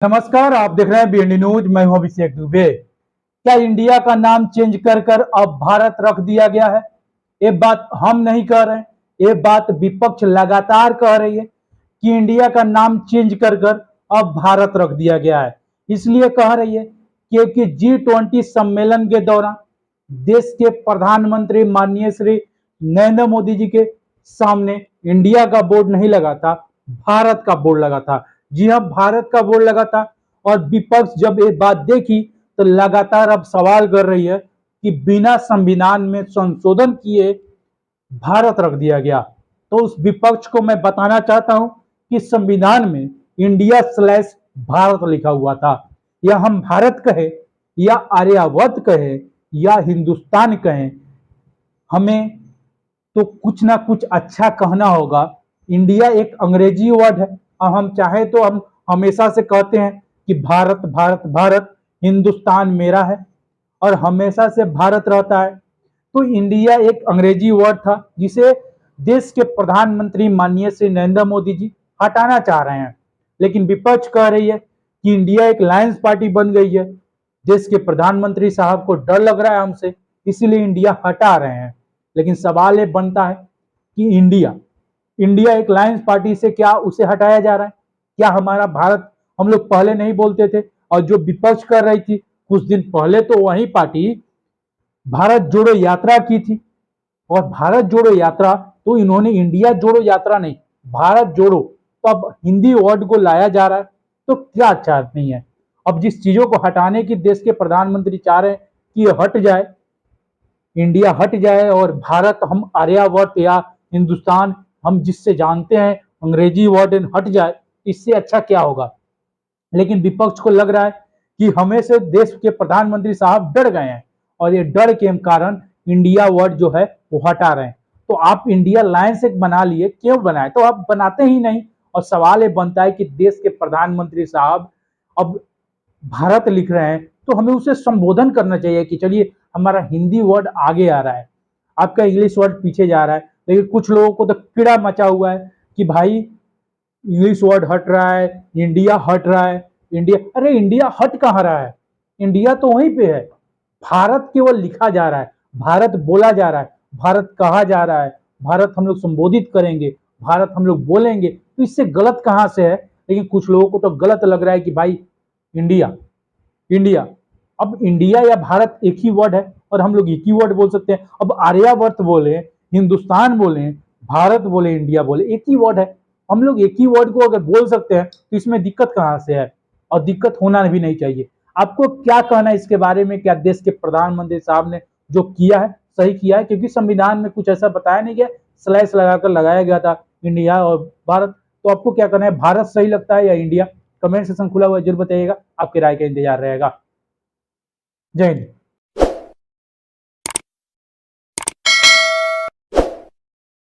नमस्कार, आप देख रहे हैं बीएनडी न्यूज। मैं हूं अभिषेक दुबे। क्या इंडिया का नाम चेंज कर कर अब भारत रख दिया गया है? ये बात हम नहीं कह रहे हैं, ये बात विपक्ष लगातार कह रही है कि इंडिया का नाम चेंज कर कर अब भारत रख दिया गया है। इसलिए कह रही है क्योंकि G20 सम्मेलन के दौरान देश के प्रधानमंत्री माननीय श्री नरेंद्र मोदी जी के सामने इंडिया का बोर्ड नहीं लगा था, भारत का बोर्ड लगा था। जी हाँ, भारत का बोर्ड लगा था। और विपक्ष जब ये बात देखी तो लगातार अब सवाल कर रही है कि बिना संविधान में संशोधन किए भारत रख दिया गया। तो उस विपक्ष को मैं बताना चाहता हूं कि संविधान में इंडिया स्लैश भारत लिखा हुआ था। या हम भारत कहे या आर्यावर्त कहे या हिंदुस्तान कहें, हमें तो कुछ ना कुछ अच्छा कहना होगा। इंडिया एक अंग्रेजी वर्ड है और हम चाहे तो हम हमेशा से कहते हैं कि भारत भारत भारत, हिंदुस्तान मेरा है और हमेशा से भारत रहता है। तो इंडिया एक अंग्रेजी वर्ड था जिसे देश के प्रधानमंत्री माननीय श्री नरेंद्र मोदी जी हटाना चाह रहे हैं। लेकिन विपक्ष कह रही है कि इंडिया एक लायंस पार्टी बन गई है, देश के प्रधानमंत्री साहब को डर लग रहा है हमसे, इसीलिए इंडिया हटा रहे हैं। लेकिन सवाल ये बनता है कि इंडिया इंडिया एक लायंस पार्टी से क्या उसे हटाया जा रहा है? क्या हमारा भारत हम लोग पहले नहीं बोलते थे? और जो विपक्ष कर रही थी कुछ दिन पहले, तो वही पार्टी भारत जोड़ो यात्रा की थी। और भारत जोड़ो यात्रा तो इन्होंने इंडिया जोड़ो यात्रा नहीं, भारत जोड़ो, तो अब हिंदी वर्ड को लाया जा रहा है। तो क्या अच्छा नहीं है? अब जिस चीजों को हटाने की देश के प्रधानमंत्री चाह रहे हैं कि ये हट जाए, इंडिया हट जाए और भारत हम आर्यावर्त या हिंदुस्तान हम जिससे जानते हैं अंग्रेजी वर्ड हट जाए, इससे अच्छा क्या होगा? लेकिन विपक्ष को लग रहा है कि हमें से देश के प्रधानमंत्री साहब डर गए हैं और ये डर के कारण इंडिया वर्ड जो है वो हटा रहे हैं। तो आप इंडिया लायंस एक बना लिए, क्यों बनाए? तो आप बनाते ही नहीं। और सवाल ये बनता है कि देश के प्रधानमंत्री साहब अब भारत लिख रहे हैं तो हमें उसे संबोधन करना चाहिए कि चलिए हमारा हिंदी वर्ड आगे आ रहा है, आपका इंग्लिश वर्ड पीछे जा रहा है। लेकिन कुछ लोगों को तो कीड़ा मचा हुआ है कि भाई इंग्लिश वर्ड हट रहा है, इंडिया हट रहा है। इंडिया, अरे इंडिया हट कहाँ रहा है? इंडिया तो वहीं पे है। भारत केवल लिखा जा रहा है, भारत बोला जा रहा है, भारत कहा जा रहा है, भारत हम लोग संबोधित करेंगे, भारत हम लोग बोलेंगे, तो इससे गलत कहाँ से है? लेकिन कुछ लोगों को तो गलत लग रहा है कि भाई इंडिया इंडिया, अब इंडिया या भारत एक ही वर्ड है और हम लोग एक ही वर्ड बोल सकते हैं। अब आर्यावर्त बोले, हिंदुस्तान बोले, भारत बोले, इंडिया बोले, एक ही वर्ड है। हम लोग एक ही वर्ड को अगर बोल सकते हैं तो इसमें दिक्कत कहां से है? और दिक्कत होना भी नहीं चाहिए। आपको क्या कहना है इसके बारे में? क्या देश के प्रधानमंत्री साहब ने जो किया है सही किया है? क्योंकि संविधान में कुछ ऐसा बताया नहीं गया, स्लैश लगाकर लगाया गया था इंडिया और भारत। तो आपको क्या कहना है, भारत सही लगता है या इंडिया? कमेंट सेक्शन खुला हुआ है, जरूर बताइएगा। आपकी राय का इंतजार रहेगा। जय हिंद।